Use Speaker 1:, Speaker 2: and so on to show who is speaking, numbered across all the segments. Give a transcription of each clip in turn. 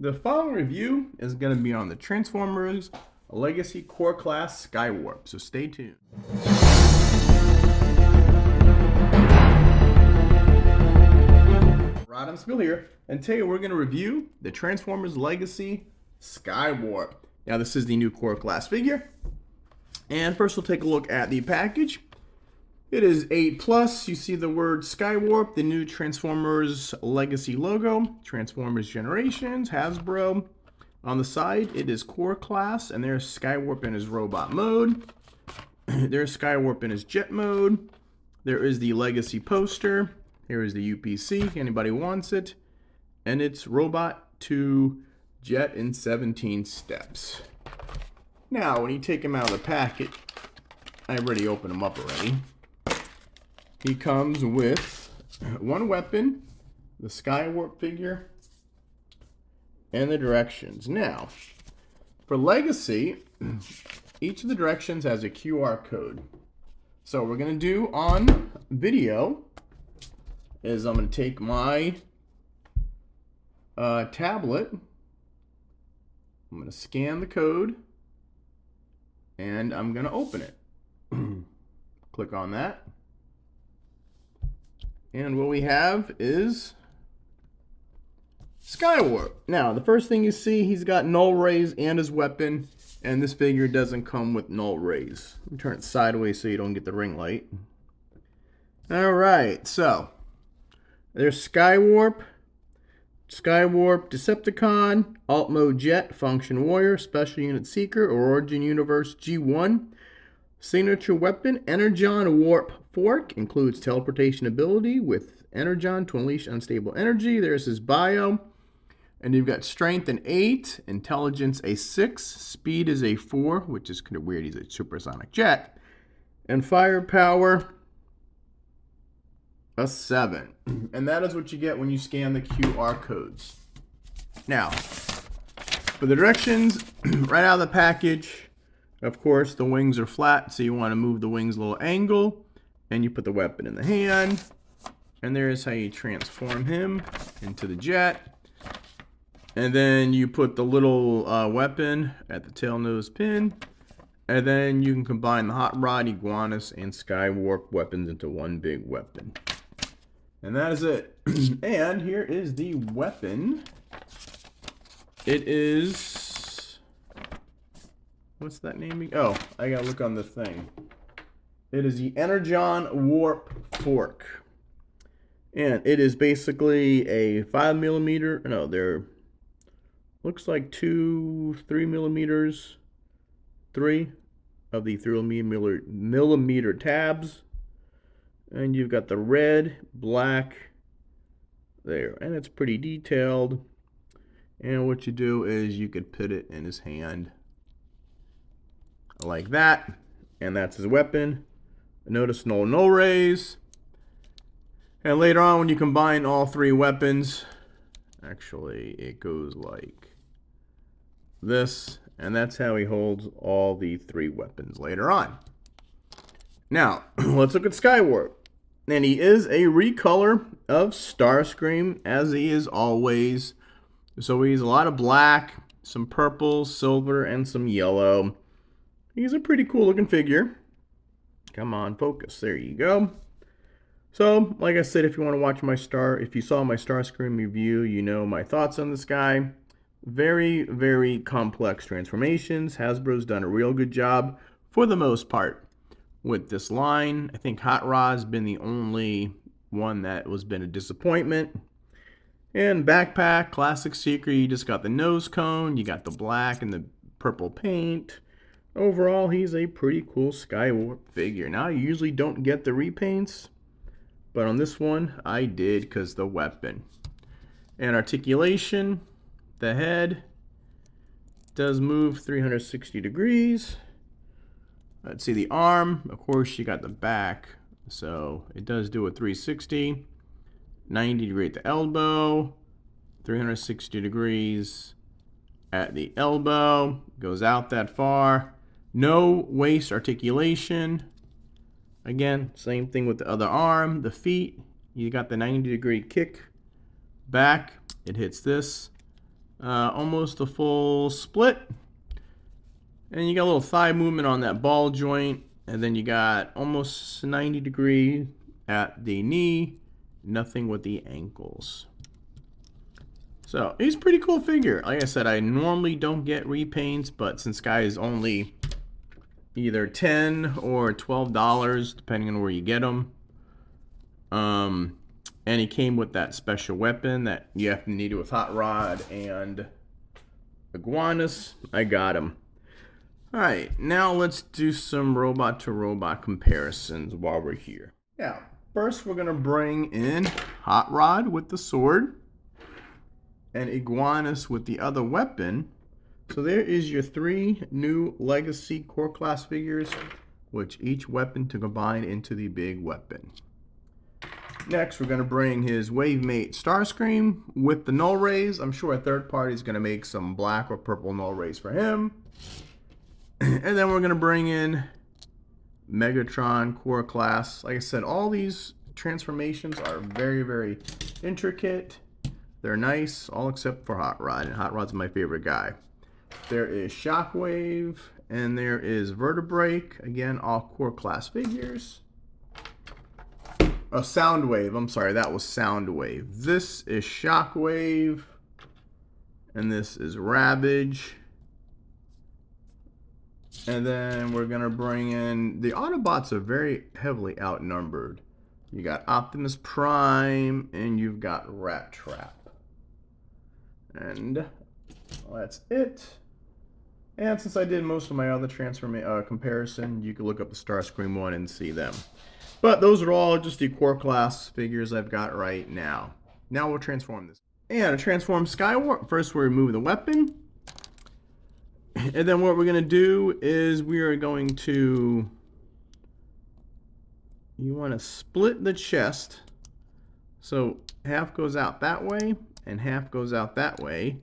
Speaker 1: The following review is going to be on the Transformers Legacy Core Class Skywarp, so stay tuned. Rodimusbill here, and today we're going to review the Transformers Legacy Skywarp. Now this is the new Core Class figure, and first we'll take a look at the package. It is 8+. You see the word Skywarp, the new Transformers Legacy logo, Transformers Generations, Hasbro. On the side, it is Core Class, and there's Skywarp in his robot mode. There's Skywarp in his jet mode. There is the Legacy poster. Here is the UPC, anybody wants it. And it's robot to jet in 17 steps. Now, when you take him out of the packet, I already opened him up already. He comes with one weapon, the Skywarp figure, and the directions. Now, for Legacy, each of the directions has a QR code. So what we're going to do on video is I'm going to take my tablet, I'm going to scan the code, and I'm going to open it. Click on that. And what we have is Skywarp. Now, the first thing you see, he's got null rays and his weapon, and this figure doesn't come with null rays. Let me turn it sideways so you don't get the ring light. Alright, so there's Skywarp, Skywarp Decepticon, Alt Mode Jet, Function Warrior, Special Unit Seeker, Origin Universe G1. Signature weapon, Energon Warp Fork, includes teleportation ability with Energon to unleash unstable energy. There's his bio. And you've got strength an 8, intelligence a 6, speed is a 4, which is kind of weird, he's a supersonic jet. And firepower, a 7. And that is what you get when you scan the QR codes. Now, for the directions, right out of the package, of course, the wings are flat, so you want to move the wings a little angle. And you put the weapon in the hand. And there's how you transform him into the jet. And then you put the little weapon at the tail nose pin. And then you can combine the Hot Rod, Iguanus, and Skywarp weapons into one big weapon. And that is it. And here is the weapon. It is... what's that name? Oh, I gotta look on the thing. It is the Energon Warp Fork. And it is basically a 5mm. No, they're... looks like 3 millimeters. 3 of the 3mm tabs. And you've got the red, black there. And it's pretty detailed. And what you do is you could put it in his hand like that, and that's his weapon. Notice no null rays. And later on, when you combine all 3 weapons, actually it goes like this, and that's how he holds all the 3 weapons later on. Now, let's look at Skywarp. And he is a recolor of Starscream, as he is always. So he's a lot of black, some purple, silver, and some yellow. He's a pretty cool looking figure. Come on, focus. There you go. So, like I said, if you want to watch if you saw my Starscream review, you know my thoughts on this guy. Very, very complex transformations. Hasbro's done a real good job for the most part with this line. I think Hot Rod's been the only one that has been a disappointment. And backpack, classic Seeker, you just got the nose cone, you got the black and the purple paint. Overall, he's a pretty cool Skywarp figure. Now, I usually don't get the repaints, but on this one, I did because the weapon. And articulation, the head does move 360 degrees. Let's see the arm. Of course, you got the back, so it does do a 360. 90 degree at the elbow, 360 degrees at the elbow, goes out that far. No waist articulation. Again, same thing with the other arm, the feet. You got the 90 degree kick back. It hits this. almost a full split. And you got a little thigh movement on that ball joint. And then you got almost 90 degree at the knee. Nothing with the ankles. So he's a pretty cool figure. Like I said, I normally don't get repaints, but since guy is only either $10 or $12, depending on where you get them. And he came with that special weapon that you have to need it with Hot Rod and Iguanas. I got him. Alright, now let's do some robot-to-robot comparisons while we're here. Yeah, first we're going to bring in Hot Rod with the sword and Iguanas with the other weapon. So there is your 3 new Legacy Core Class figures, which each weapon to combine into the big weapon. Next, we're going to bring his Wavemate Starscream with the null rays. I'm sure a third party is going to make some black or purple null rays for him. And then we're going to bring in Megatron Core Class. Like I said, all these transformations are very, very intricate. They're nice, all except for Hot Rod, and Hot Rod's my favorite guy. There is Shockwave, and there is Vertebrake. Again, all Core Class figures. Oh, Soundwave. I'm sorry, that was Soundwave. This is Shockwave, and this is Ravage. And then we're going to bring in... The Autobots are very heavily outnumbered. You got Optimus Prime, and you've got Rat Trap. And that's it. And since I did most of my other comparison, you can look up the Starscream one and see them. But those are all just the Core Class figures I've got right now. Now we'll transform this. And to transform Skywarp, first we remove the weapon. And then what we're going to do is we are going to... You want to split the chest. So half goes out that way and half goes out that way.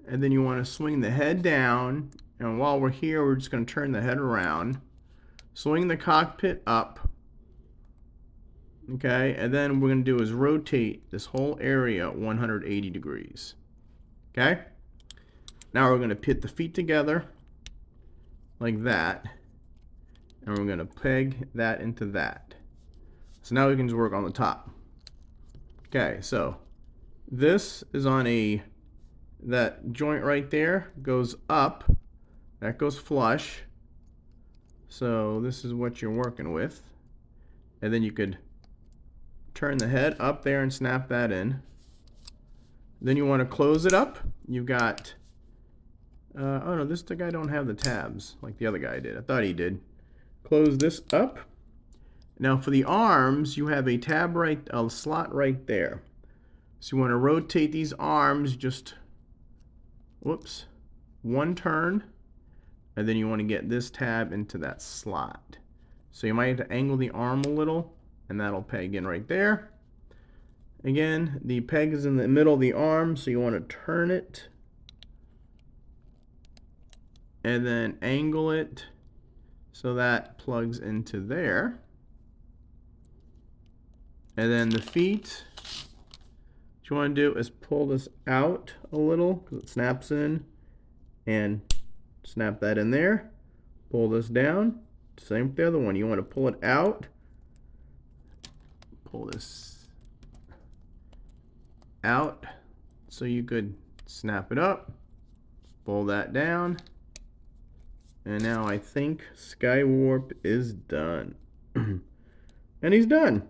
Speaker 1: And then you want to swing the head down. And while we're here, we're just going to turn the head around. Swing the cockpit up. Okay, and then what we're going to do is rotate this whole area 180 degrees. Okay? Now we're going to pit the feet together like that. And we're going to peg that into that. So now we can just work on the top. Okay, so this is on that joint right there goes up. That goes flush. So this is what you're working with. And then you could turn the head up there and snap that in. Then you want to close it up. You've got... oh no, this guy don't have the tabs like the other guy did. I thought he did. Close this up. Now for the arms, you have a slot right there. So you want to rotate these arms just, whoops, one turn, and then you want to get this tab into that slot. So you might have to angle the arm a little, and that'll peg in right there. Again, the peg is in the middle of the arm, so you want to turn it and then angle it so that plugs into there. And then the feet, what you want to do is pull this out a little because it snaps in, and snap that in there. Pull this down. Same with the other one. You want to pull it out. Pull this out so you could snap it up. Pull that down. And now I think Skywarp is done. And he's done.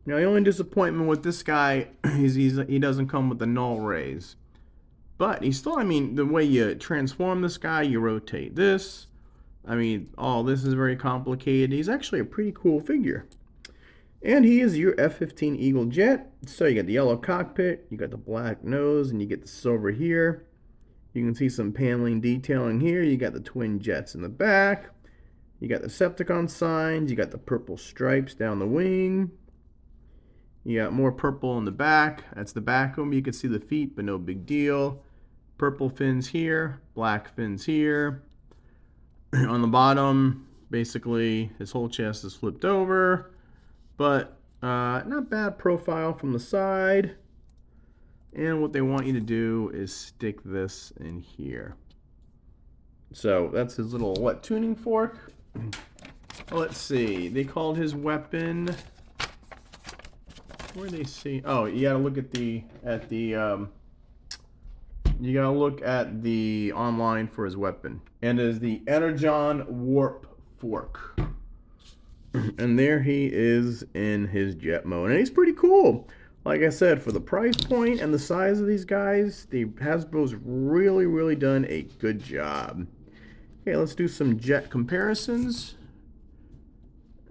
Speaker 1: Now the only disappointment with this guy is he doesn't come with the null rays. But he's still, I mean, the way you transform this guy, you rotate this. I mean, all this is very complicated. He's actually a pretty cool figure. And he is your F-15 Eagle jet. So you got the yellow cockpit, you got the black nose, and you get the silver here. You can see some paneling detailing here. You got the twin jets in the back. You got the Decepticon signs. You got the purple stripes down the wing. You got more purple in the back. That's the back of him. You can see the feet, but no big deal. Purple fins here, black fins here. On the bottom, basically, his whole chest is flipped over. But not bad profile from the side. And what they want you to do is stick this in here. So that's his little, tuning fork? Let's see. They called his weapon... Where do they see? Oh, you gotta look you gotta look at the online for his weapon. And it is the Energon Warp Fork. And there he is in his jet mode. And he's pretty cool. Like I said, for the price point and the size of these guys, the Hasbro's really, really done a good job. Okay, let's do some jet comparisons.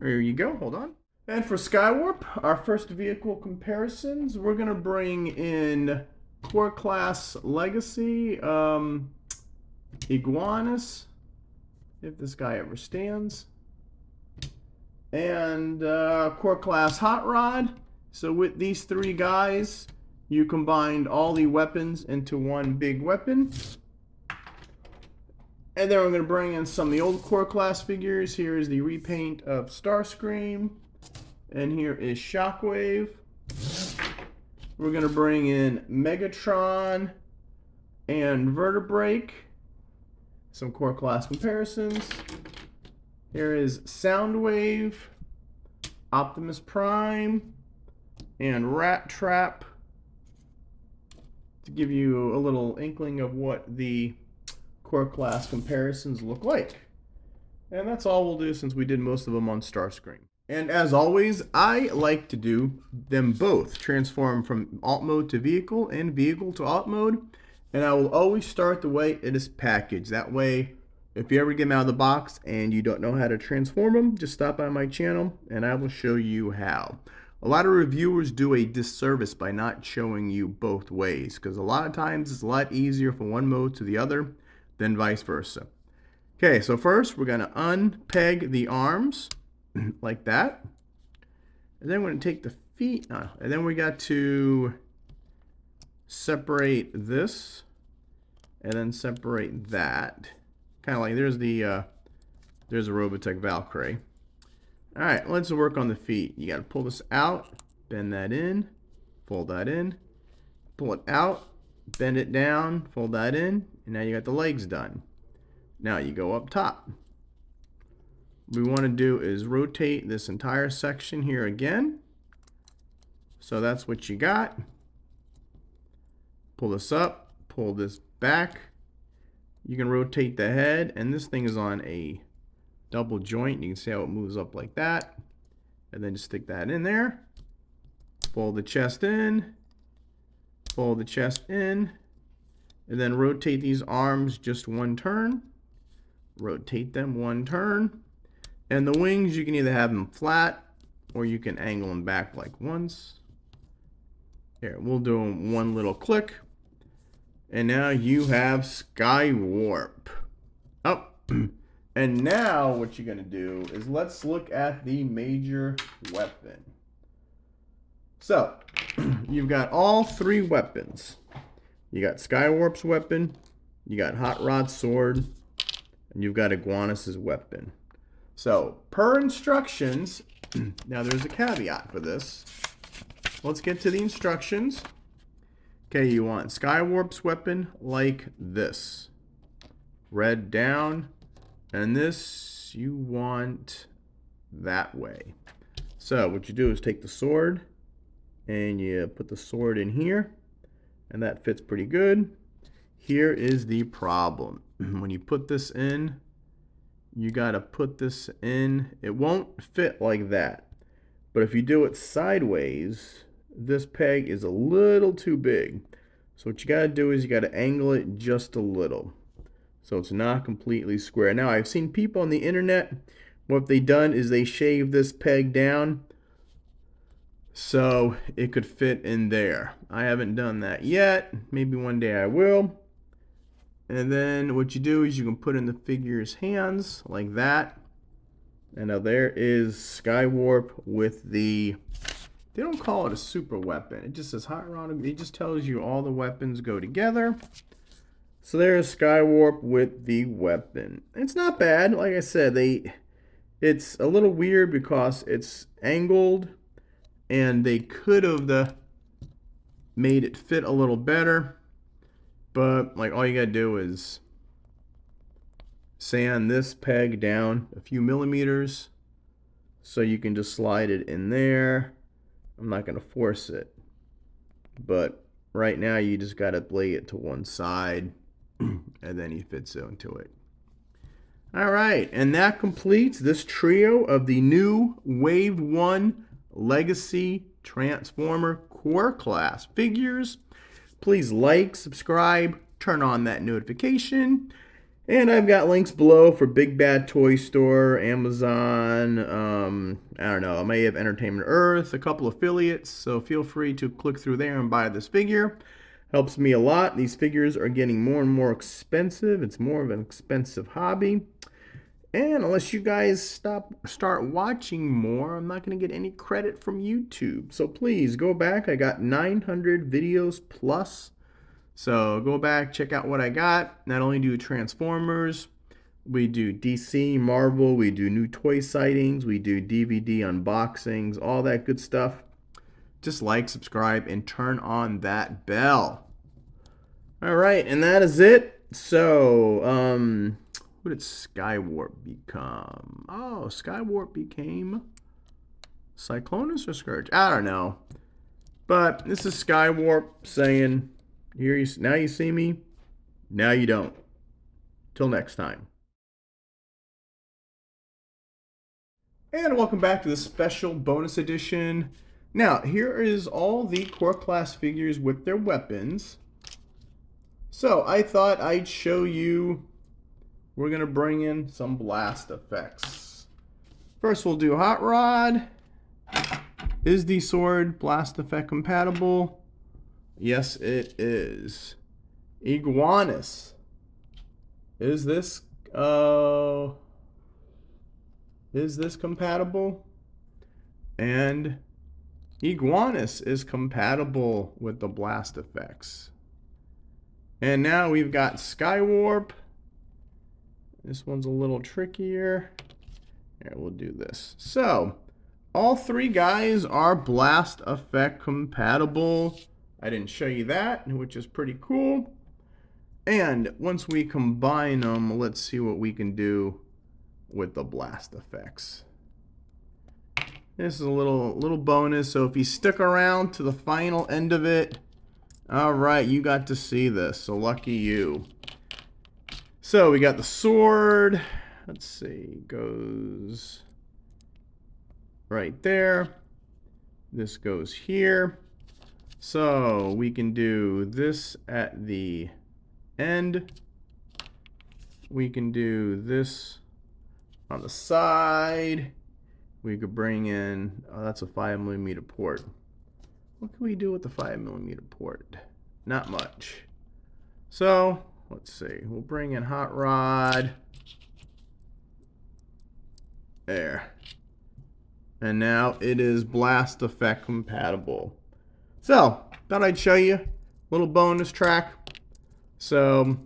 Speaker 1: There you go, hold on. And for Skywarp, our first vehicle comparisons, we're gonna bring in Core Class Legacy, Iguanus, if this guy ever stands, and Core Class Hot Rod. So with these three guys, you combined all the weapons into one big weapon. And then we're going to bring in some of the old Core Class figures. Here is the repaint of Starscream. And here is Shockwave. We're going to bring in Megatron and Vertebrake. Some Core Class comparisons. Here is Soundwave, Optimus Prime, and Rat Trap, to give you a little inkling of what the Core Class comparisons look like. And that's all we'll do, since we did most of them on Starscream. And as always, I like to do them both, transform from alt mode to vehicle and vehicle to alt mode. And I will always start the way it is packaged. That way, if you ever get them out of the box and you don't know how to transform them, just stop by my channel and I will show you how. A lot of reviewers do a disservice by not showing you both ways, because a lot of times it's a lot easier from one mode to the other than vice versa. Okay, so first we're going to unpeg the arms like that. And then we're going to take the feet, and then we got to separate this and then separate that. Kind of like there's a Robotech Valkyrie. All right, let's work on the feet. You got to pull this out, bend that in, fold that in, pull it out, bend it down, fold that in, and now you got the legs done. Now you go up top. What we want to do is rotate this entire section here again. So that's what you got. Pull this up, pull this back. You can rotate the head, and this thing is on a double joint. You can see how it moves up like that. And then just stick that in there. Fold the chest in. Fold the chest in. And then rotate these arms just one turn. Rotate them one turn. And the wings, you can either have them flat or you can angle them back like once. Here, we'll do one little click. And now you have Skywarp. Oh. And now what you're going to do is let's look at the major weapon. So, you've got all three weapons. You got Skywarp's weapon, you got Hot Rod's sword, and you've got Iguanus's weapon. So, per instructions, now there's a caveat for this. Let's get to the instructions. Okay, you want Skywarp's weapon like this. Red down. And this you want that way. So what you do is take the sword and you put the sword in here, and that fits pretty good. Here is the problem. When you put this in, you got to put this in. It won't fit like that. But if you do it sideways, this peg is a little too big. So what you got to do is you got to angle it just a little, so it's not completely square. Now, I've seen people on the internet, what they've done is they shave this peg down so it could fit in there. I haven't done that yet. Maybe one day I will. And then what you do is you can put in the figure's hands like that. And now there is Skywarp with the, they don't call it a super weapon. It just says Hot Rod. It just tells you all the weapons go together. So there's Skywarp with the weapon. It's not bad. Like I said, it's a little weird because it's angled, and they could have made it fit a little better. But like all you gotta do is sand this peg down a few millimeters so you can just slide it in there. I'm not gonna force it, but right now you just gotta lay it to one side and then he fits into it. All right, and that completes this trio of the new Wave 1 Legacy Transformer Core Class figures. Please like, subscribe, turn on that notification. And I've got links below for Big Bad Toy Store, Amazon, I don't know, I may have Entertainment Earth, a couple affiliates, so feel free to click through there and buy this figure. Helps me a lot. These figures are getting more and more expensive. It's more of an expensive hobby. And unless you guys start watching more, I'm not going to get any credit from YouTube. So please go back. I got 900 videos plus. So go back, check out what I got. Not only do Transformers, we do DC, Marvel, we do new toy sightings, we do DVD unboxings, all that good stuff. Just like, subscribe, and turn on that bell. All right, and that is it. So, what did Skywarp become? Oh, Skywarp became Cyclonus or Scourge? I don't know. But this is Skywarp saying, here now you see me, now you don't. Till next time. And welcome back to the special bonus edition. Now, here is all the Core Class figures with their weapons. So, I thought I'd show you, we're going to bring in some blast effects. First, we'll do Hot Rod. Is the sword blast effect compatible? Yes, it is. Iguanus. Is this compatible? And Iguanus is compatible with the blast effects. And now we've got Skywarp. This one's a little trickier. Here, we'll do this. So, all three guys are blast effect compatible. I didn't show you that, which is pretty cool. And once we combine them, let's see what we can do with the blast effects. This is a little bonus, so if you stick around to the final end of it, all right, you got to see this, so lucky you. So we got the sword. Let's see, goes right there. This goes here. So we can do this at the end. We can do this on the side. We could bring in, oh, that's a 5mm port. What can we do with the 5mm port? Not much. So let's see. We'll bring in Hot Rod. There. And now it is blast effect compatible. So, thought I'd show you a little bonus track. So,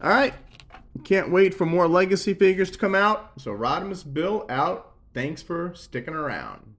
Speaker 1: alright. Can't wait for more Legacy figures to come out. So, Rodimusbill out. Thanks for sticking around.